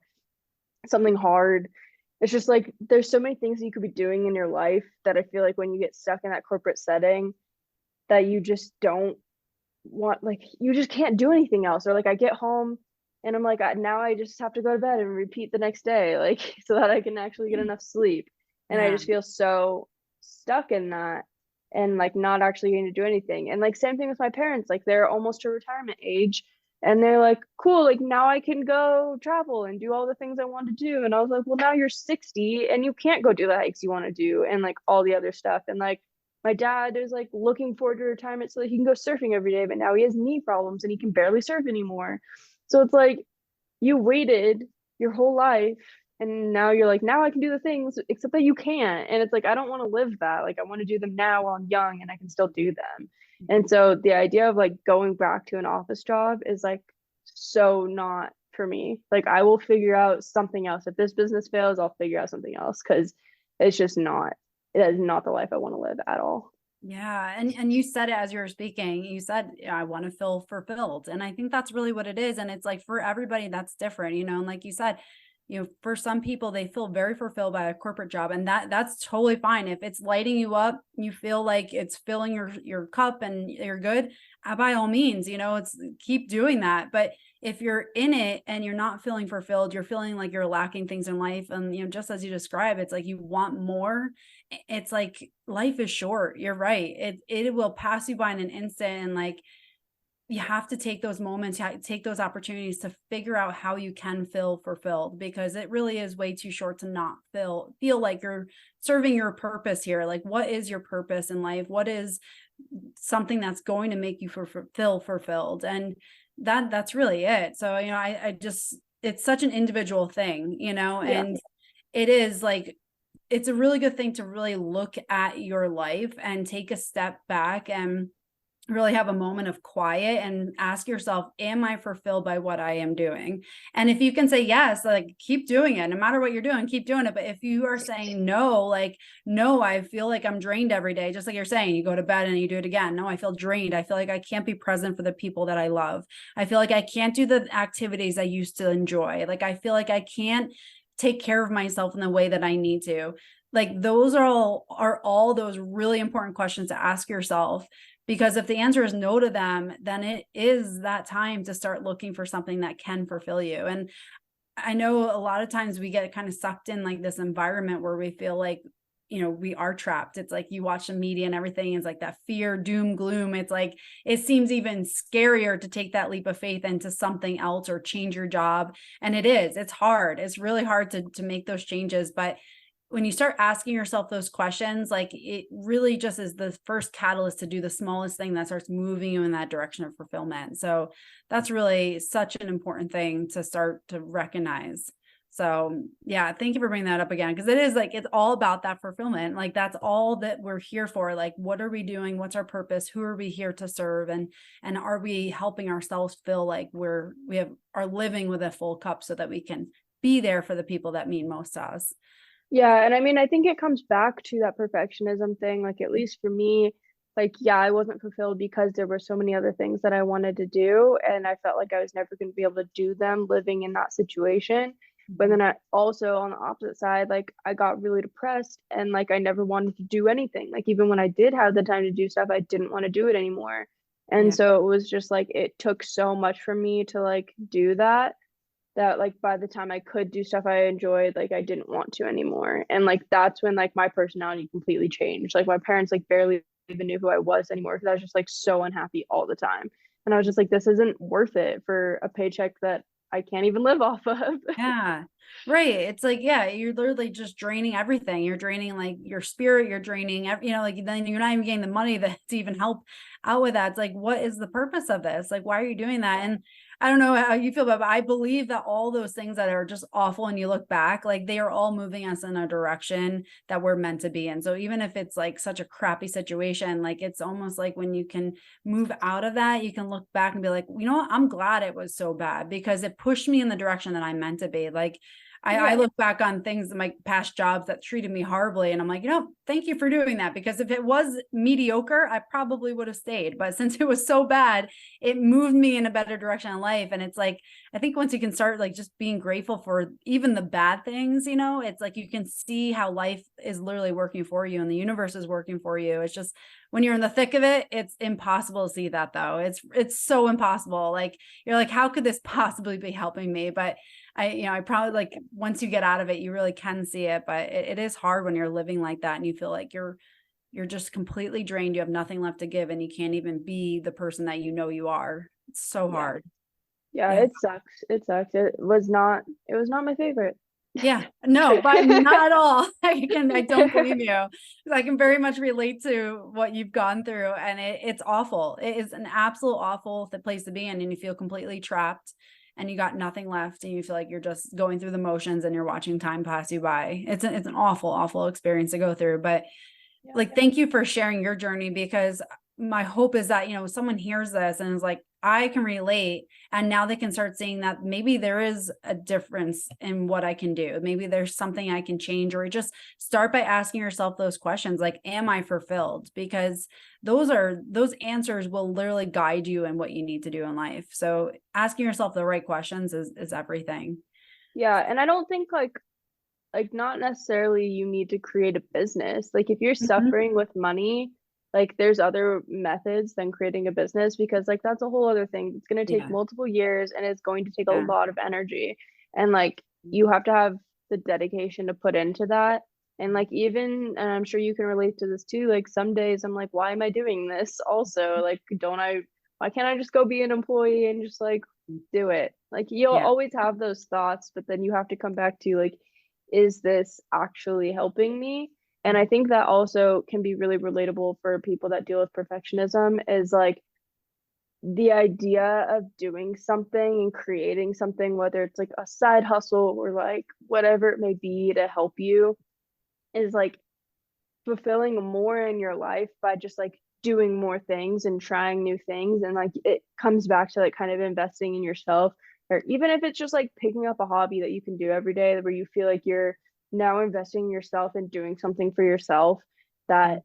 Speaker 1: something hard. It's just like there's so many things that you could be doing in your life that I feel like when you get stuck in that corporate setting that you just don't want, like you just can't do anything else. Or like I get home and I'm like now I just have to go to bed and repeat the next day, like so that I can actually get enough sleep. And I
Speaker 2: Yeah.
Speaker 1: just feel so stuck in that and like not actually getting to do anything. And like same thing with my parents, like they're almost to retirement age and they're like, cool, like now I can go travel and do all the things I want to do. And I was like, well, now you're 60 and you can't go do the hikes you want to do and like all the other stuff. And like my dad is like looking forward to retirement so that he can go surfing every day, but now he has knee problems and he can barely surf anymore. So it's like you waited your whole life and now you're like, now I can do the things, except that you can't. And it's like, I don't want to live that. Like, I want to do them now while I'm young and I can still do them. And so the idea of like going back to an office job is like so not for me. Like, I will figure out something else. If this business fails, I'll figure out something else because it's just not, it is not the life I want to live at all.
Speaker 2: Yeah, and you said it as you were speaking. You said, "Yeah, I want to feel fulfilled." And I think that's really what it is. And it's like for everybody that's different, and like you said, for some people they feel very fulfilled by a corporate job, and that's totally fine. If it's lighting you up, you feel like it's filling your cup and you're good, by all means, it's keep doing that. But if you're in it and you're not feeling fulfilled, you're feeling like you're lacking things in life, and just as you describe, it's like you want more. It's like life is short. You're right. It will pass you by in an instant, and like you have to take those moments, take those opportunities to figure out how you can feel fulfilled, because it really is way too short to not feel like you're serving your purpose here. Like, what is your purpose in life? What is something that's going to make you feel fulfilled? And that's really it. So, I just, it's such an individual thing,
Speaker 1: Yeah.
Speaker 2: and it is like it's a really good thing to really look at your life and take a step back and really have a moment of quiet and ask yourself, am I fulfilled by what I am doing? And if you can say yes, like keep doing it. No matter what you're doing, keep doing it. But if you are saying no, like, no, I feel like I'm drained every day, just like you're saying, you go to bed and you do it again. No, I feel drained. I feel like I can't be present for the people that I love. I feel like I can't do the activities I used to enjoy. Like, I feel like I can't take care of myself in the way that I need to. Like, those are all those really important questions to ask yourself, because if the answer is no to them, then it is that time to start looking for something that can fulfill you. And I know a lot of times we get kind of sucked in like this environment where we feel like we are trapped. It's like you watch the media and everything is like that fear, doom, gloom. It's like, it seems even scarier to take that leap of faith into something else or change your job. And it's hard. It's really hard to make those changes. But when you start asking yourself those questions, like it really just is the first catalyst to do the smallest thing that starts moving you in that direction of fulfillment. So that's really such an important thing to start to recognize. So yeah, thank you for bringing that up again, because it is like, it's all about that fulfillment. Like that's all that we're here for. Like, what are we doing? What's our purpose? Who are we here to serve? And are we helping ourselves feel like are living with a full cup so that we can be there for the people that mean most to us?
Speaker 1: Yeah, and I mean, I think it comes back to that perfectionism thing. Like, at least for me, like, yeah, I wasn't fulfilled because there were so many other things that I wanted to do, and I felt like I was never going to be able to do them living in that situation. But then I also, on the opposite side, like, I got really depressed and like I never wanted to do anything. Like, even when I did have the time to do stuff, I didn't want to do it anymore. And
Speaker 2: Yeah.
Speaker 1: so it was just like it took so much for me to like do that like by the time I could do stuff I enjoyed, like I didn't want to anymore. And like that's when like my personality completely changed. Like my parents like barely even knew who I was anymore because I was just like so unhappy all the time. And I was just like, this isn't worth it for a paycheck that I can't even live off of.
Speaker 2: Yeah. Right. It's like, yeah, you're literally just draining everything. You're draining like your spirit, you're draining, like then you're not even getting the money that to even help out with that. It's like, what is the purpose of this? Like, why are you doing that? And I don't know how you feel about it, but I believe that all those things that are just awful and you look back, like they are all moving us in a direction that we're meant to be in. So even if it's like such a crappy situation, like it's almost like when you can move out of that, you can look back and be like, you know what, I'm glad it was so bad because it pushed me in the direction that I'm meant to be. Like I
Speaker 1: Yeah.
Speaker 2: look back on things in my past jobs that treated me horribly, and I'm like, thank you for doing that, because if it was mediocre, I probably would have stayed. But since it was so bad, it moved me in a better direction in life. And it's like, I think once you can start like just being grateful for even the bad things, it's like you can see how life is literally working for you and the universe is working for you. It's just when you're in the thick of it, it's impossible to see that though. It's so impossible. Like you're like, how could this possibly be helping me? But I probably like once you get out of it, you really can see it, but it is hard when you're living like that and you feel like you're just completely drained. You have nothing left to give and you can't even be the person that you are. It's so
Speaker 1: Yeah.
Speaker 2: hard.
Speaker 1: Yeah,
Speaker 2: Yeah.
Speaker 1: it sucks. It sucks. It was not my favorite.
Speaker 2: Yeah, no, but not at all. I don't blame you. I can very much relate to what you've gone through, and it's awful. It is an absolute awful place to be in, and you feel completely trapped and you got nothing left and you feel like you're just going through the motions and you're watching time pass you by. It's an awful, awful experience to go through, but
Speaker 1: Yeah.
Speaker 2: like, thank you for sharing your journey, because my hope is that, someone hears this and is like, I can relate. And now they can start seeing that maybe there is a difference in what I can do. Maybe there's something I can change, or just start by asking yourself those questions. Like, am I fulfilled? Because those answers will literally guide you in what you need to do in life. So asking yourself the right questions is everything.
Speaker 1: Yeah, and I don't think like not necessarily you need to create a business. Like if you're
Speaker 2: Mhm.
Speaker 1: suffering with money, like there's other methods than creating a business because like that's a whole other thing. It's going to take
Speaker 2: Yeah.
Speaker 1: multiple years and it's going to take a
Speaker 2: Yeah.
Speaker 1: lot of energy. And like you have to have the dedication to put into that. And like even and I'm sure you can relate to this too, like some days I'm like, why am I doing this also? Like why can't I just go be an employee and just like do it? Like you'll
Speaker 2: Yeah.
Speaker 1: always have those thoughts, but then you have to come back to like, is this actually helping me? And I think that also can be really relatable for people that deal with perfectionism is like the idea of doing something and creating something, whether it's like a side hustle or like whatever it may be to help you, is like fulfilling more in your life by just like doing more things and trying new things. And like it comes back to like kind of investing in yourself, or even if it's just like picking up a hobby that you can do every day where you feel like you're now investing in yourself and doing something for yourself that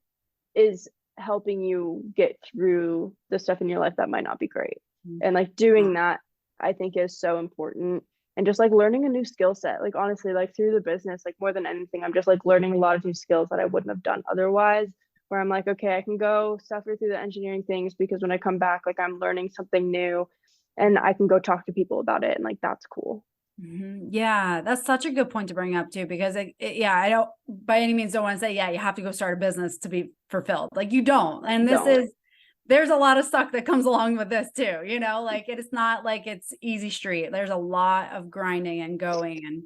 Speaker 1: is helping you get through the stuff in your life that might not be great. And like doing that, I think is so important. And just like learning a new skill set, like honestly, like through the business, like more than anything, I'm just like learning a lot of new skills that I wouldn't have done otherwise. Where I'm like, okay, I can go suffer through the engineering things because when I come back, like I'm learning something new and I can go talk to people about it. And like, that's cool.
Speaker 2: Yeah, that's such a good point to bring up too, because yeah, I don't by any means don't want to say, yeah, you have to go start a business to be fulfilled. Like you don't. And
Speaker 1: Don't.
Speaker 2: there's a lot of stuff that comes along with this too, like it is not like it's easy street. There's a lot of grinding and going and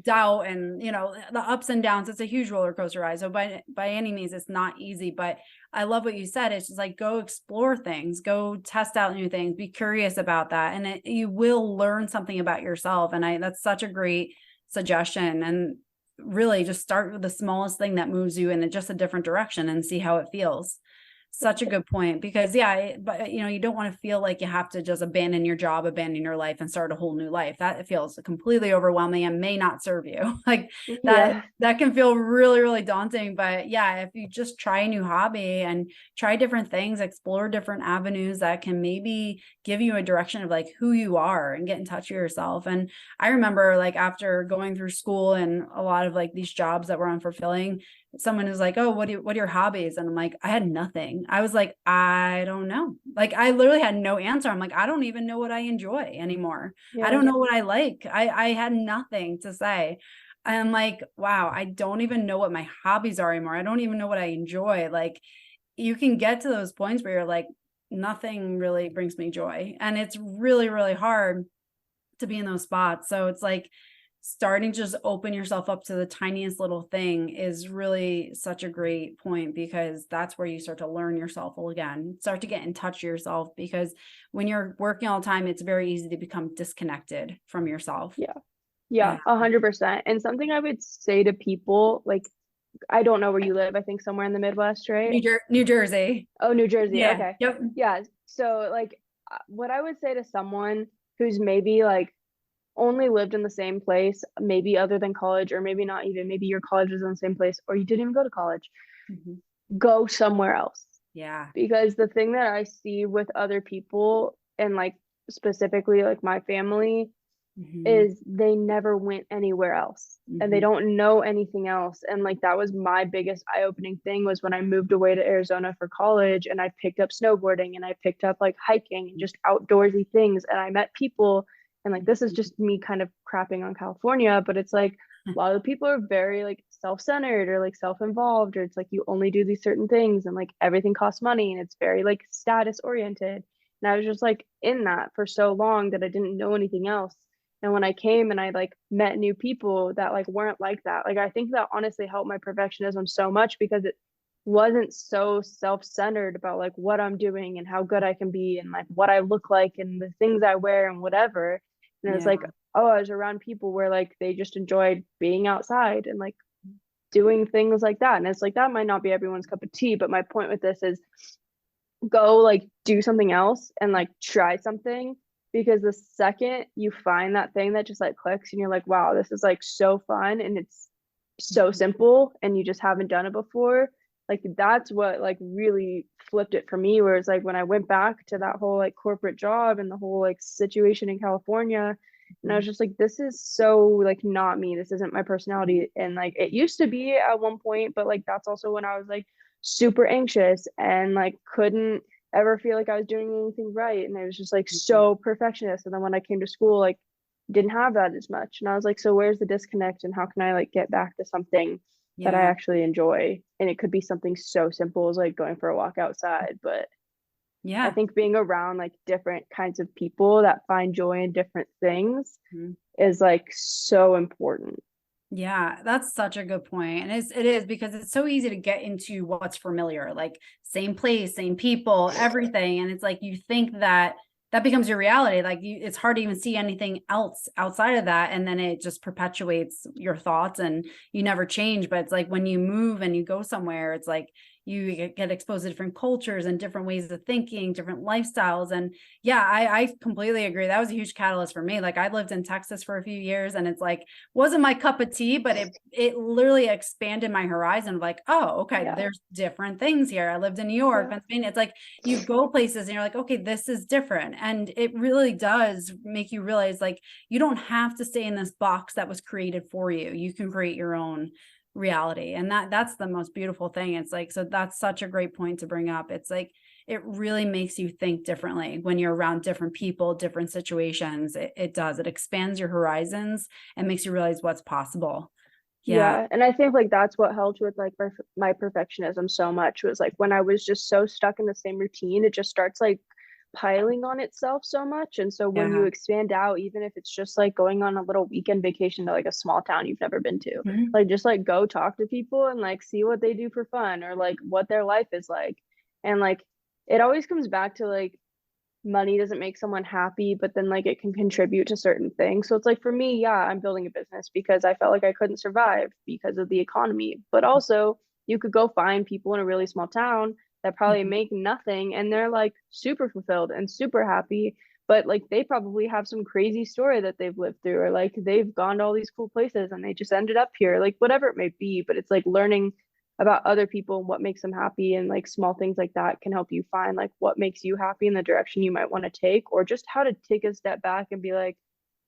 Speaker 2: doubt and the ups and downs. It's a huge roller coaster ride, so by any means it's not easy, but I love what you said. It's just like, go explore things, go test out new things, be curious about that, and you will learn something about yourself. And that's such a great suggestion. And really just start with the smallest thing that moves you in just a different direction and see how it feels. Such a good point, because but you don't want to feel like you have to just abandon your job, abandon your life and start a whole new life. That feels completely overwhelming and may not serve you. Like
Speaker 1: Yeah.
Speaker 2: that can feel really, really daunting. But yeah, if you just try a new hobby and try different things, explore different avenues that can maybe give you a direction of like who you are and get in touch with yourself. And I remember like after going through school and a lot of like these jobs that were unfulfilling, someone is like, oh, what are your hobbies? And I'm like, I had nothing. I was like, I don't know. Like, I literally had no answer. I'm like, I don't even know what I enjoy anymore. I
Speaker 1: Yeah.
Speaker 2: don't know what I like. I had nothing to say. I'm like, wow, I don't even know what my hobbies are anymore. I don't even know what I enjoy. Like, you can get to those points where you're like, nothing really brings me joy. And it's really, really hard to be in those spots. So it's like, starting to just open yourself up to the tiniest little thing is really such a great point, because that's where you start to learn yourself again, start to get in touch with yourself, because when you're working all the time, it's very easy to become disconnected from yourself.
Speaker 1: Yeah. Yeah,
Speaker 2: Yeah.
Speaker 1: 100%. And something I would say to people, like, I don't know where you live. I think somewhere in the Midwest, right?
Speaker 2: New Jersey.
Speaker 1: Oh, New Jersey.
Speaker 2: Yeah.
Speaker 1: Okay.
Speaker 2: Yep.
Speaker 1: Yeah. So, like, what I would say to someone who's maybe like only lived in the same place, maybe other than college, or maybe not even, maybe your college is in the same place, or you didn't even go to college,
Speaker 2: Mhm.
Speaker 1: go somewhere else.
Speaker 2: Yeah.
Speaker 1: Because the thing that I see with other people, and like specifically like my family,
Speaker 2: Mhm.
Speaker 1: is they never went anywhere else and they
Speaker 2: Mhm.
Speaker 1: don't know anything else. And like that was my biggest eye-opening thing, was when I moved away to Arizona for college and I picked up snowboarding and I picked up like hiking and just outdoorsy things, and I met people. And like this is
Speaker 2: Mhm.
Speaker 1: just me kind of crapping on California, but it's like a lot of the people are very like self-centered or like self-involved, or it's like you only do these certain things and like everything costs money and it's very like status oriented. And I was just like in that for so long that I didn't know anything else. And when I came and I like met new people that like weren't like that, like I think that honestly helped my perfectionism so much, because it wasn't so self-centered about like what I'm doing and how good I can be and like what I look like and the things I wear and whatever. And it was
Speaker 2: Yeah.
Speaker 1: like, oh, I was around people where like they just enjoyed being outside and like doing things like that. And it's like that might not be everyone's cup of tea, but my point with this is go like do something else and like try something, because the second you find that thing that just like clicks and you're like, wow, this is like so fun and it's so
Speaker 2: Mhm.
Speaker 1: simple and you just haven't done it before, like that's what like really flipped it for me. Whereas like when I went back to that whole like corporate job and the whole like situation in California, and I was just like, this is so like not me, this isn't my personality. And like it used to be at one point, but like that's also when I was like super anxious and like couldn't ever feel like I was doing anything right. And I was just like
Speaker 2: Mhm.
Speaker 1: so perfectionist. And then when I came to school, like didn't have that as much. And I was like, so where's the disconnect and how can I like get back to something that I
Speaker 2: Yeah.
Speaker 1: actually enjoy? And it could be something so simple as like going for a walk outside. But I
Speaker 2: Yeah.
Speaker 1: think being around like different kinds of people that find joy in different things
Speaker 2: Mhm.
Speaker 1: is like so important.
Speaker 2: Yeah, that's such a good point. And it is, because it's so easy to get into what's familiar, like same place, same people, everything. And it's like you think that that becomes your reality. Like it's hard to even see anything else outside of that. And then it just perpetuates your thoughts and you never change. But it's like when you move and you go somewhere, it's like you get exposed to different cultures and different ways of thinking, different lifestyles. And yeah, I completely agree. That was a huge catalyst for me. Like I lived in Texas for a few years and it's like, wasn't my cup of tea, but it literally expanded my horizon of like, oh, okay,
Speaker 1: Yeah.
Speaker 2: there's different things here. I lived in New York,
Speaker 1: Yeah.
Speaker 2: Pennsylvania. It's like you go places and you're like, okay, this is different. And it really does make you realize like you don't have to stay in this box that was created for you. You can create your own reality. And that's the most beautiful thing. It's like, so that's such a great point to bring up. It's like it really makes you think differently when you're around different people, different situations. It does. It expands your horizons and makes you realize what's possible. Yeah.
Speaker 1: Yeah, and I think like that's what helped with like my perfectionism so much was like when I was just so stuck in the same routine, it just starts like piling on itself so much. And so when you
Speaker 2: Yeah.
Speaker 1: expand out, even if it's just like going on a little weekend vacation to like a small town you've never been to,
Speaker 2: Mhm.
Speaker 1: like just like go talk to people and like see what they do for fun or like what their life is like. And like it always comes back to like money doesn't make someone happy, but then like it can contribute to certain things. So it's like for me, yeah, I'm building a business because I felt like I couldn't survive because of the economy. But also, you could go find people in a really small town that probably
Speaker 2: Mhm.
Speaker 1: make nothing and they're like super fulfilled and super happy. But like they probably have some crazy story that they've lived through, or like they've gone to all these cool places and they just ended up here, like whatever it may be. But it's like learning about other people and what makes them happy, and like small things like that can help you find like what makes you happy in the direction you might want to take, or just how to take a step back and be like,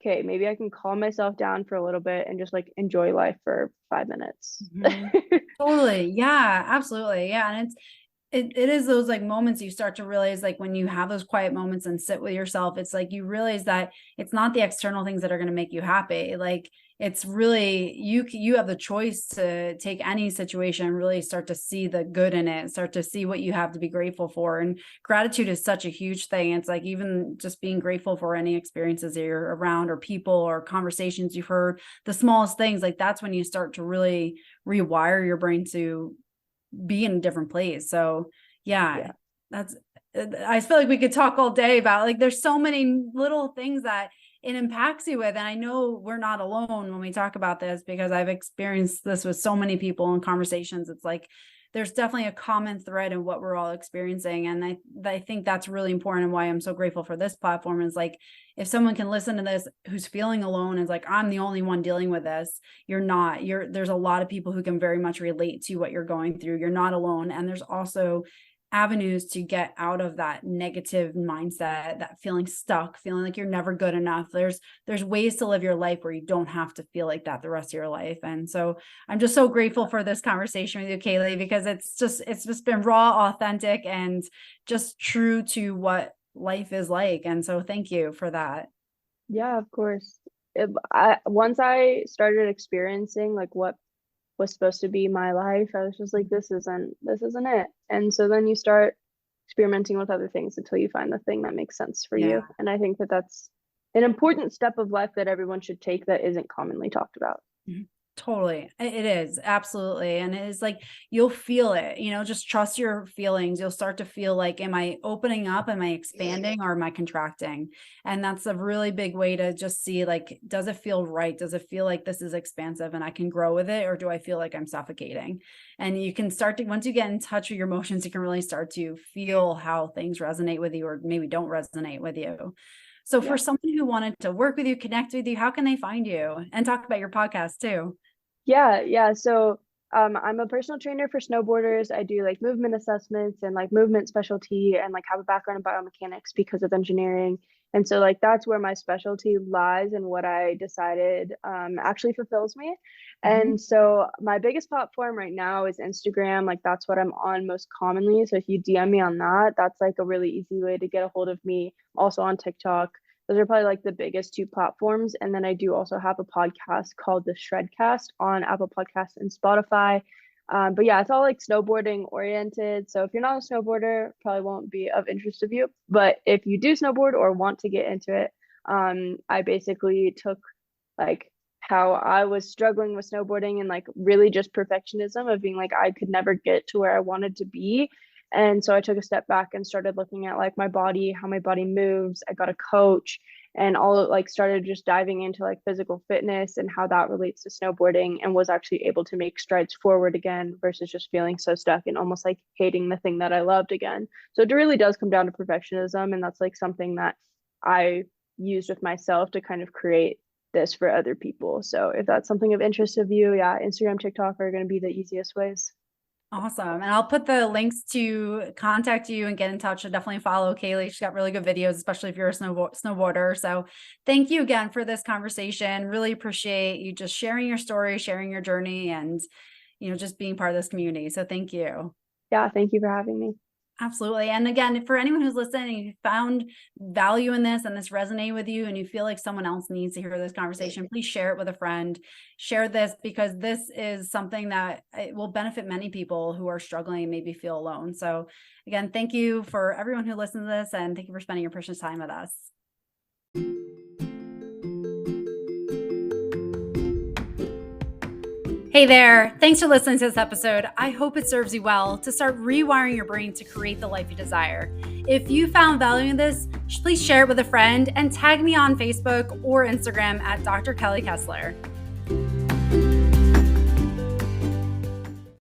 Speaker 1: okay, maybe I can calm myself down for a little bit and just like enjoy life for 5 minutes.
Speaker 2: Mhm. Totally. Yeah, absolutely. Yeah. And it is those like moments you start to realize, like when you have those quiet moments and sit with yourself, it's like you realize that it's not the external things that are going to make you happy. Like it's really you have the choice to take any situation and really start to see the good in it, start to see what you have to be grateful for. And gratitude is such a huge thing. It's like even just being grateful for any experiences that you're around or people or conversations you've heard, the smallest things, like that's when you start to really rewire your brain to be in a different place. So yeah,
Speaker 1: Yeah.
Speaker 2: that's I feel like we could talk all day about, like there's so many little things that it impacts you with. And I know we're not alone when we talk about this, because I've experienced this with so many people in conversations. It's like there's definitely a common thread in what we're all experiencing. And I think that's really important, and why I'm so grateful for this platform is like, if someone can listen to this who's feeling alone, is like, I'm the only one dealing with this. You're not. There's a lot of people who can very much relate to what you're going through. You're not alone. And there's also avenues to get out of that negative mindset, that feeling stuck, feeling like you're never good enough. There's ways to live your life where you don't have to feel like that the rest of your life. And so I'm just so grateful for this conversation with you, Kailey, because it's just been raw, authentic, and just true to what life is like. And so thank you for that.
Speaker 1: Yeah, of course. Once I started experiencing like what was supposed to be my life, I was just like, this isn't it. And so then you start experimenting with other things until you find the thing that makes sense for
Speaker 2: Yeah.
Speaker 1: you. And I think that that's an important step of life that everyone should take that isn't commonly talked about.
Speaker 2: Mhm. Totally. It is absolutely. And it is like, you'll feel it, just trust your feelings. You'll start to feel like, am I opening up? Am I expanding, or am I contracting? And that's a really big way to just see, like, does it feel right? Does it feel like this is expansive and I can grow with it? Or do I feel like I'm suffocating? And you can start to, once you get in touch with your emotions, you can really start to feel how things resonate with you or maybe don't resonate with you. So for
Speaker 1: Yeah.
Speaker 2: someone who wanted to work with you, connect with you, how can they find you and talk about your podcast too?
Speaker 1: Yeah. So I'm a personal trainer for snowboarders. I do like movement assessments and like movement specialty, and like have a background in biomechanics because of engineering. And so like that's where my specialty lies, and what I decided actually fulfills me.
Speaker 2: Mhm.
Speaker 1: And so my biggest platform right now is Instagram. Like that's what I'm on most commonly. So if you DM me on that, that's like a really easy way to get a hold of me. Also on TikTok. Those are probably like the biggest two platforms. And then I do also have a podcast called the Shredcast on Apple Podcasts and Spotify. But yeah, it's all like snowboarding oriented. So if you're not a snowboarder, probably won't be of interest of you. But if you do snowboard or want to get into it, I basically took like how I was struggling with snowboarding and like really just perfectionism of being like I could never get to where I wanted to be. And so I took a step back and started looking at like my body, how my body moves. I got a coach and all like started just diving into like physical fitness and how that relates to snowboarding, and was actually able to make strides forward again versus just feeling so stuck and almost like hating the thing that I loved again. So it really does come down to perfectionism, and that's like something that I used with myself to kind of create this for other people. So if that's something of interest of you, yeah, Instagram, TikTok are going to be the easiest ways.
Speaker 2: Awesome. And I'll put the links to contact you and get in touch. So definitely follow Kailey. She's got really good videos, especially if you're a snowboarder. So thank you again for this conversation. Really appreciate you just sharing your story, sharing your journey, and just being part of this community. So thank you.
Speaker 1: Yeah, thank you for having me.
Speaker 2: Absolutely. And again, for anyone who's listening, you found value in this and this resonated with you and you feel like someone else needs to hear this conversation, please share it with a friend. Share this because this is something that it will benefit many people who are struggling and maybe feel alone. So again, thank you for everyone who listens to this and thank you for spending your precious time with us. Hey there, thanks for listening to this episode. I hope it serves you well to start rewiring your brain to create the life you desire. If you found value in this, please share it with a friend and tag me on Facebook or Instagram at Dr. Kelly Kessler.